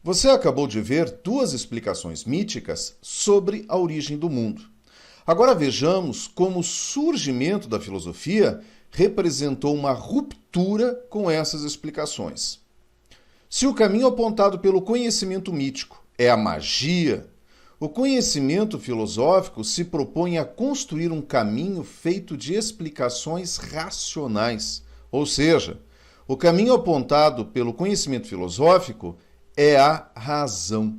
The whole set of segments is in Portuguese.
Você acabou de ver duas explicações míticas sobre a origem do mundo. Agora vejamos como o surgimento da filosofia representou uma ruptura com essas explicações. Se o caminho apontado pelo conhecimento mítico é a magia, o conhecimento filosófico se propõe a construir um caminho feito de explicações racionais, ou seja, o caminho apontado pelo conhecimento filosófico é a razão.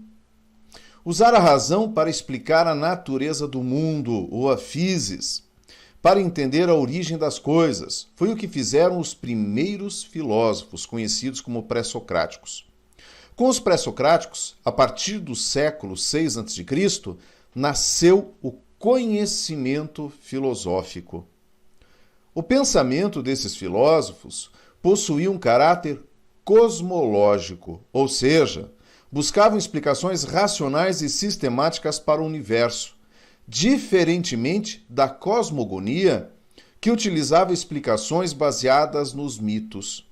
Usar a razão para explicar a natureza do mundo, ou a physis, para entender a origem das coisas, foi o que fizeram os primeiros filósofos, conhecidos como pré-socráticos. Com os pré-socráticos, a partir do século VI a.C., nasceu o conhecimento filosófico. O pensamento desses filósofos possuía um caráter cosmológico, ou seja, buscavam explicações racionais e sistemáticas para o universo, diferentemente da cosmogonia, que utilizava explicações baseadas nos mitos.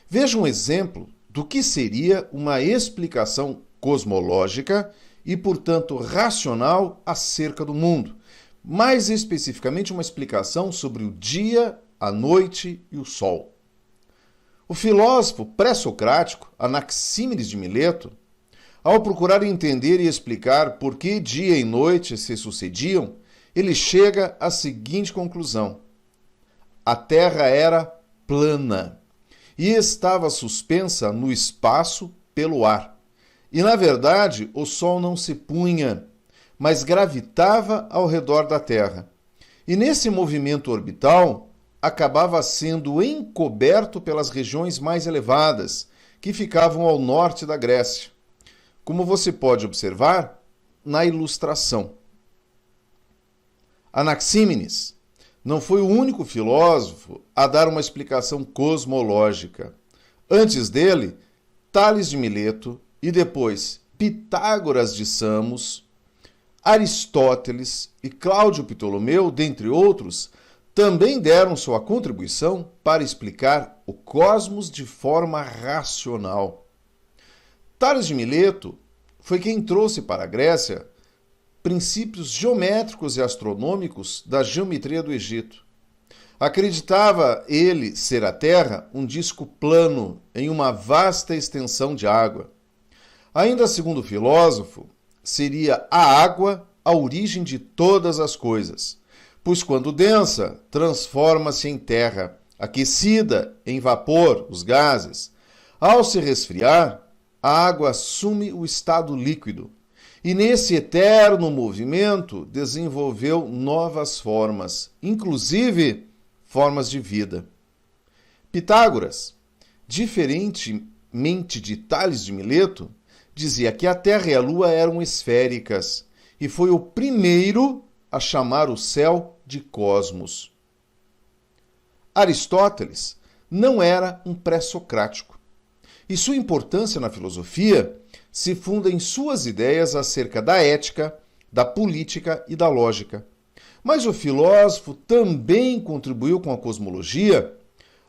Veja um exemplo do que seria uma explicação cosmológica e, portanto, racional acerca do mundo, mais especificamente uma explicação sobre o dia, a noite e o sol. O filósofo pré-socrático, Anaxímenes de Mileto, ao procurar entender e explicar por que dia e noite se sucediam, ele chega à seguinte conclusão: a Terra era plana e estava suspensa no espaço pelo ar. E, na verdade, o Sol não se punha, mas gravitava ao redor da Terra. E nesse movimento orbital, acabava sendo encoberto pelas regiões mais elevadas, que ficavam ao norte da Grécia, como você pode observar na ilustração. Anaxímenes não foi o único filósofo a dar uma explicação cosmológica. Antes dele, Tales de Mileto e depois Pitágoras de Samos, Aristóteles e Cláudio Ptolomeu, dentre outros, também deram sua contribuição para explicar o cosmos de forma racional. Tales de Mileto foi quem trouxe para a Grécia princípios geométricos e astronômicos da geometria do Egito. Acreditava ele ser a Terra um disco plano em uma vasta extensão de água. Ainda segundo o filósofo, seria a água a origem de todas as coisas, pois quando densa, transforma-se em terra, aquecida em vapor, os gases. Ao se resfriar, a água assume o estado líquido, e nesse eterno movimento desenvolveu novas formas, inclusive formas de vida. Pitágoras, diferentemente de Tales de Mileto, dizia que a Terra e a Lua eram esféricas, e foi o primeiro a chamar o céu de cosmos. Aristóteles não era um pré-socrático, e sua importância na filosofia se funda em suas ideias acerca da ética, da política e da lógica. Mas o filósofo também contribuiu com a cosmologia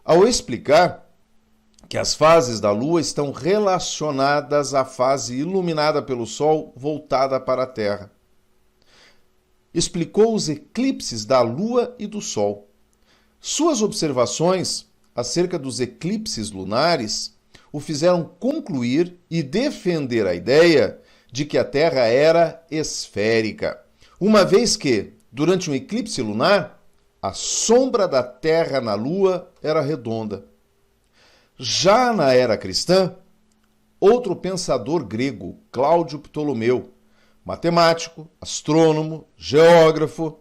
ao explicar que as fases da Lua estão relacionadas à fase iluminada pelo Sol voltada para a Terra. Explicou os eclipses da Lua e do Sol. Suas observações acerca dos eclipses lunares o fizeram concluir e defender a ideia de que a Terra era esférica, uma vez que, durante um eclipse lunar, a sombra da Terra na Lua era redonda. Já na era cristã, outro pensador grego, Cláudio Ptolomeu, matemático, astrônomo, geógrafo.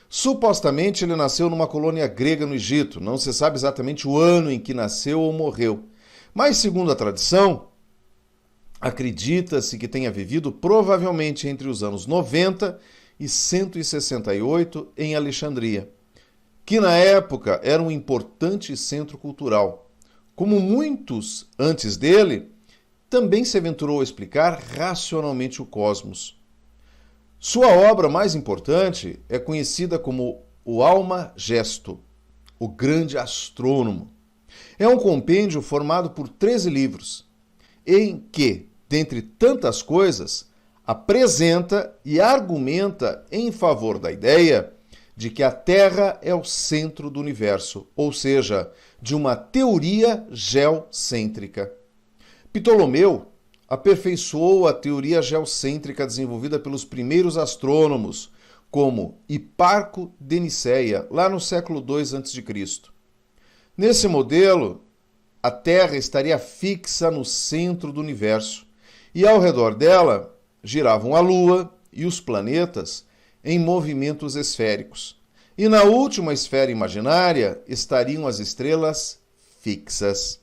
Supostamente ele nasceu numa colônia grega no Egito. Não se sabe exatamente o ano em que nasceu ou morreu. Mas, segundo a tradição, acredita-se que tenha vivido provavelmente entre os anos 90 e 168 em Alexandria, que na época era um importante centro cultural. Como muitos antes dele, também se aventurou a explicar racionalmente o cosmos. Sua obra mais importante é conhecida como o Alma Gesto, o Grande Astrônomo. É um compêndio formado por 13 livros, em que dentre tantas coisas, apresenta e argumenta em favor da ideia de que a Terra é o centro do universo, ou seja, de uma teoria geocêntrica. Ptolomeu aperfeiçoou a teoria geocêntrica desenvolvida pelos primeiros astrônomos, como Hiparco de Niceia, lá no século II a.C. Nesse modelo, a Terra estaria fixa no centro do universo, e ao redor dela giravam a Lua e os planetas em movimentos esféricos. E na última esfera imaginária estariam as estrelas fixas.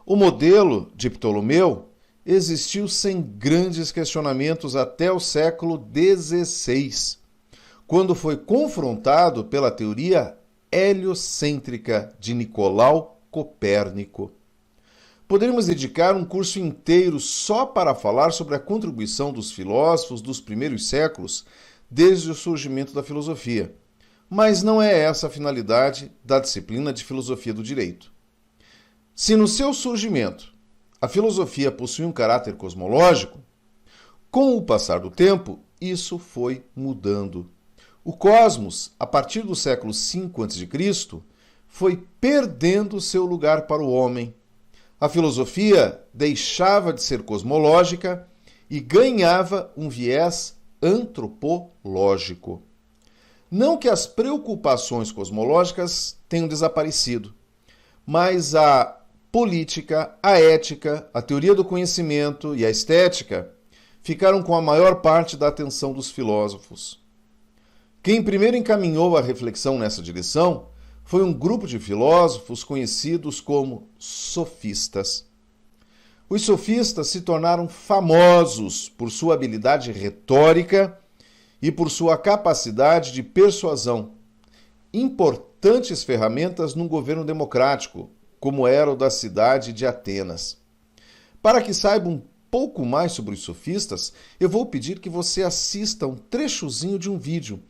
O modelo de Ptolomeu existiu sem grandes questionamentos até o século XVI, quando foi confrontado pela teoria heliocêntrica de Nicolau Copérnico. Poderíamos dedicar um curso inteiro só para falar sobre a contribuição dos filósofos dos primeiros séculos desde o surgimento da filosofia, mas não é essa a finalidade da disciplina de filosofia do direito. Se no seu surgimento a filosofia possui um caráter cosmológico, com o passar do tempo, isso foi mudando. O cosmos, a partir do século V a.C., foi perdendo seu lugar para o homem. A filosofia deixava de ser cosmológica e ganhava um viés antropológico. Não que as preocupações cosmológicas tenham desaparecido, mas a política, a ética, a teoria do conhecimento e a estética ficaram com a maior parte da atenção dos filósofos. Quem primeiro encaminhou a reflexão nessa direção foi um grupo de filósofos conhecidos como sofistas. Os sofistas se tornaram famosos por sua habilidade retórica e por sua capacidade de persuasão, importantes ferramentas num governo democrático, como era o da cidade de Atenas. Para que saiba um pouco mais sobre os sofistas, eu vou pedir que você assista um trechozinho de um vídeo.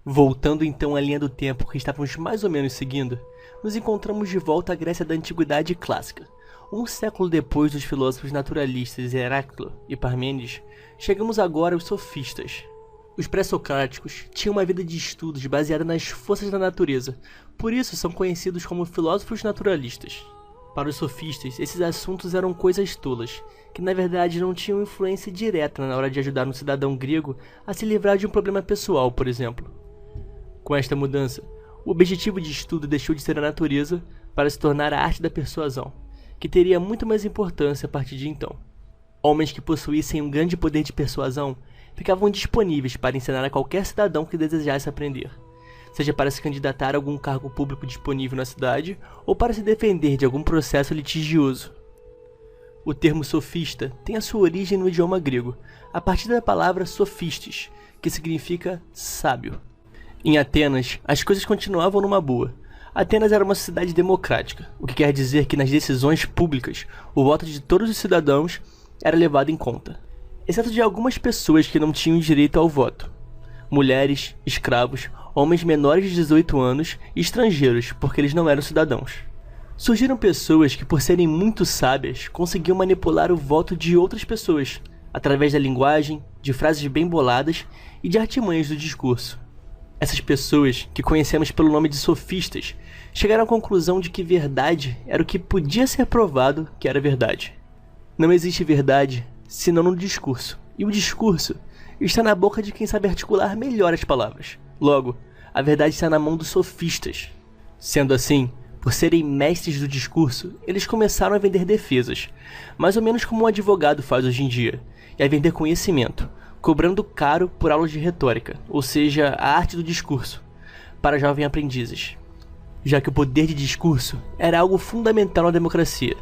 Voltando então à linha do tempo que estávamos mais ou menos seguindo, nos encontramos de volta à Grécia da Antiguidade Clássica. Um século depois dos filósofos naturalistas Heráclito e Parmênides, chegamos agora aos sofistas. Os pré-socráticos tinham uma vida de estudos baseada nas forças da natureza, por isso são conhecidos como filósofos naturalistas. Para os sofistas, esses assuntos eram coisas tolas, que na verdade não tinham influência direta na hora de ajudar um cidadão grego a se livrar de um problema pessoal, por exemplo. Com esta mudança, o objetivo de estudo deixou de ser a natureza para se tornar a arte da persuasão, que teria muito mais importância a partir de então. Homens que possuíssem um grande poder de persuasão ficavam disponíveis para ensinar a qualquer cidadão que desejasse aprender, seja para se candidatar a algum cargo público disponível na cidade ou para se defender de algum processo litigioso. O termo sofista tem a sua origem no idioma grego, a partir da palavra sophistes, que significa sábio. Em Atenas, as coisas continuavam numa boa. Atenas era uma sociedade democrática, o que quer dizer que nas decisões públicas, o voto de todos os cidadãos era levado em conta, exceto de algumas pessoas que não tinham direito ao voto: mulheres, escravos, homens menores de 18 anos e estrangeiros, porque eles não eram cidadãos. Surgiram pessoas que, por serem muito sábias, conseguiam manipular o voto de outras pessoas, através da linguagem, de frases bem boladas e de artimanhas do discurso. Essas pessoas, que conhecemos pelo nome de sofistas, chegaram à conclusão de que verdade era o que podia ser provado que era verdade. Não existe verdade senão no discurso, e o discurso está na boca de quem sabe articular melhor as palavras. Logo, a verdade está na mão dos sofistas. Sendo assim, por serem mestres do discurso, eles começaram a vender defesas, mais ou menos como um advogado faz hoje em dia, e a vender conhecimento, cobrando caro por aulas de retórica, ou seja, a arte do discurso, para jovens aprendizes. Já que o poder de discurso era algo fundamental na democracia,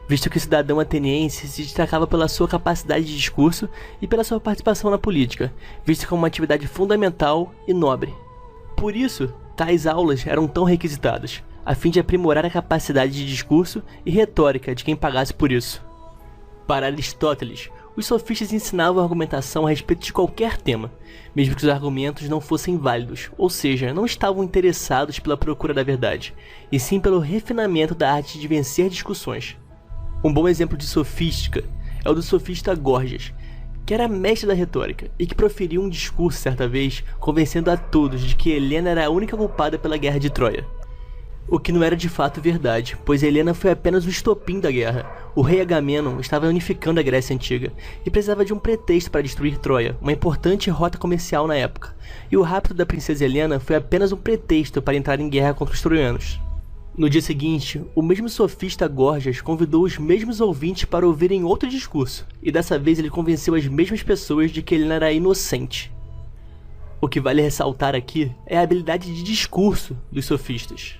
visto que o cidadão ateniense se destacava pela sua capacidade de discurso e pela sua participação na política, visto como uma atividade fundamental e nobre. Por isso, tais aulas eram tão requisitadas, a fim de aprimorar a capacidade de discurso e retórica de quem pagasse por isso. Para Aristóteles, os sofistas ensinavam a argumentação a respeito de qualquer tema, mesmo que os argumentos não fossem válidos, ou seja, não estavam interessados pela procura da verdade, e sim pelo refinamento da arte de vencer discussões. Um bom exemplo de sofística é o do sofista Górgias, que era mestre da retórica e que proferiu um discurso certa vez, convencendo a todos de que Helena era a única culpada pela guerra de Troia. O que não era de fato verdade, pois Helena foi apenas o estopim da guerra. O rei Agamenon estava unificando a Grécia Antiga e precisava de um pretexto para destruir Troia, uma importante rota comercial na época, e o rapto da princesa Helena foi apenas um pretexto para entrar em guerra contra os troianos. No dia seguinte, o mesmo sofista Górgias convidou os mesmos ouvintes para ouvirem outro discurso, e dessa vez ele convenceu as mesmas pessoas de que Helena era inocente. O que vale ressaltar aqui é a habilidade de discurso dos sofistas.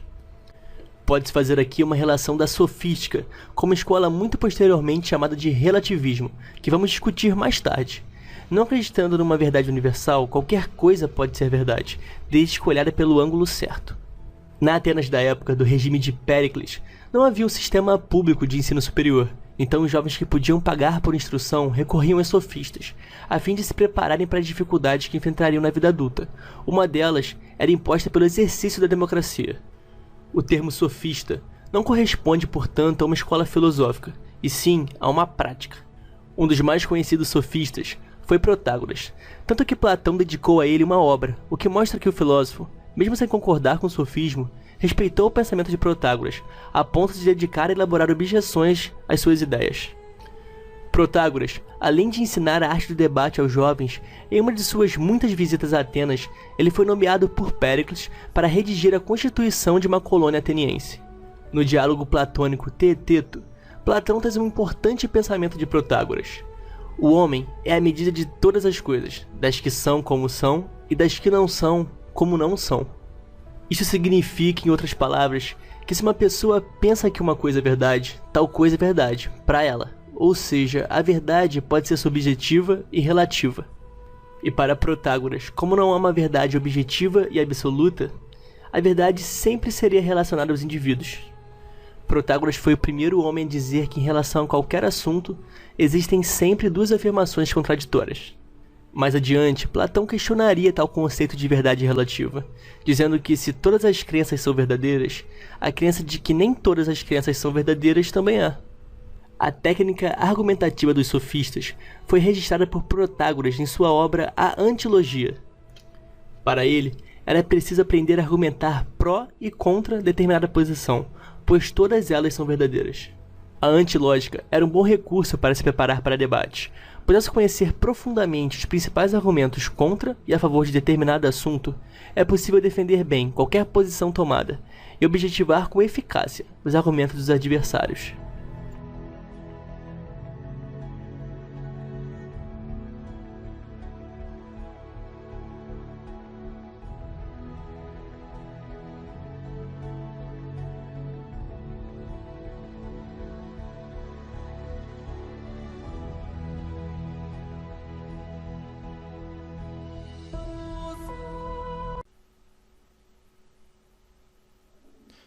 Pode-se fazer aqui uma relação da sofística com uma escola muito posteriormente chamada de relativismo, que vamos discutir mais tarde. Não acreditando numa verdade universal, qualquer coisa pode ser verdade, desde que olhada pelo ângulo certo. Na Atenas da época do regime de Péricles, não havia um sistema público de ensino superior, então os jovens que podiam pagar por instrução recorriam aos sofistas, a fim de se prepararem para as dificuldades que enfrentariam na vida adulta. Uma delas era imposta pelo exercício da democracia. O termo sofista não corresponde, portanto, a uma escola filosófica, e sim a uma prática. Um dos mais conhecidos sofistas foi Protágoras, tanto que Platão dedicou a ele uma obra, o que mostra que o filósofo, mesmo sem concordar com o sofismo, respeitou o pensamento de Protágoras, a ponto de dedicar a elaborar objeções às suas ideias. Protágoras, além de ensinar a arte do debate aos jovens, em uma de suas muitas visitas a Atenas, ele foi nomeado por Péricles para redigir a constituição de uma colônia ateniense. No diálogo platônico Teeteto, Platão traz um importante pensamento de Protágoras. O homem é a medida de todas as coisas, das que são como são e das que não são como não são. Isso significa, em outras palavras, que se uma pessoa pensa que uma coisa é verdade, tal coisa é verdade, para ela. Ou seja, a verdade pode ser subjetiva e relativa. E para Protágoras, como não há uma verdade objetiva e absoluta, a verdade sempre seria relacionada aos indivíduos. Protágoras foi o primeiro homem a dizer que em relação a qualquer assunto, existem sempre duas afirmações contraditórias. Mais adiante, Platão questionaria tal conceito de verdade relativa, dizendo que se todas as crenças são verdadeiras, a crença de que nem todas as crenças são verdadeiras também é. A técnica argumentativa dos sofistas foi registrada por Protágoras em sua obra A Antilogia. Para ele, era preciso aprender a argumentar pró e contra determinada posição, pois todas elas são verdadeiras. A antilógica era um bom recurso para se preparar para debates, pois ao se conhecer profundamente os principais argumentos contra e a favor de determinado assunto, é possível defender bem qualquer posição tomada e objetivar com eficácia os argumentos dos adversários.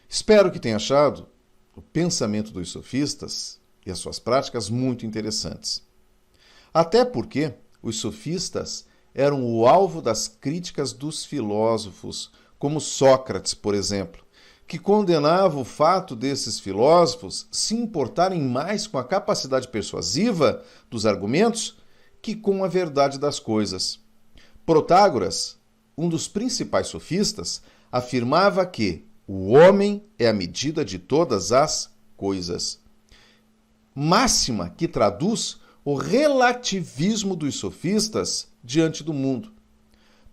Espero que tenha achado o pensamento dos sofistas e as suas práticas muito interessantes. Até porque os sofistas eram o alvo das críticas dos filósofos, como Sócrates, por exemplo, que condenava o fato desses filósofos se importarem mais com a capacidade persuasiva dos argumentos que com a verdade das coisas. Protágoras, um dos principais sofistas, afirmava que o homem é a medida de todas as coisas. Máxima que traduz o relativismo dos sofistas diante do mundo.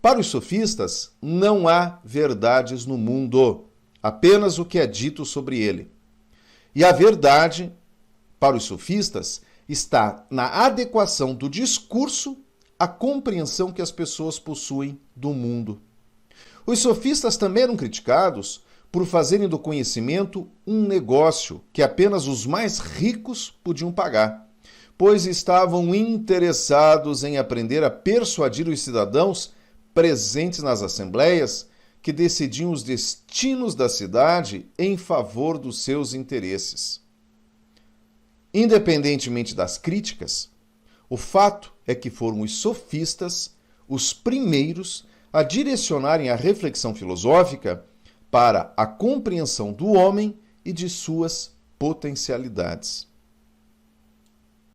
Para os sofistas, não há verdades no mundo, apenas o que é dito sobre ele. E a verdade, para os sofistas, está na adequação do discurso à compreensão que as pessoas possuem do mundo. Os sofistas também eram criticados por fazerem do conhecimento um negócio que apenas os mais ricos podiam pagar, pois estavam interessados em aprender a persuadir os cidadãos presentes nas assembleias que decidiam os destinos da cidade em favor dos seus interesses. Independentemente das críticas, o fato é que foram os sofistas os primeiros a direcionarem a reflexão filosófica para a compreensão do homem e de suas potencialidades.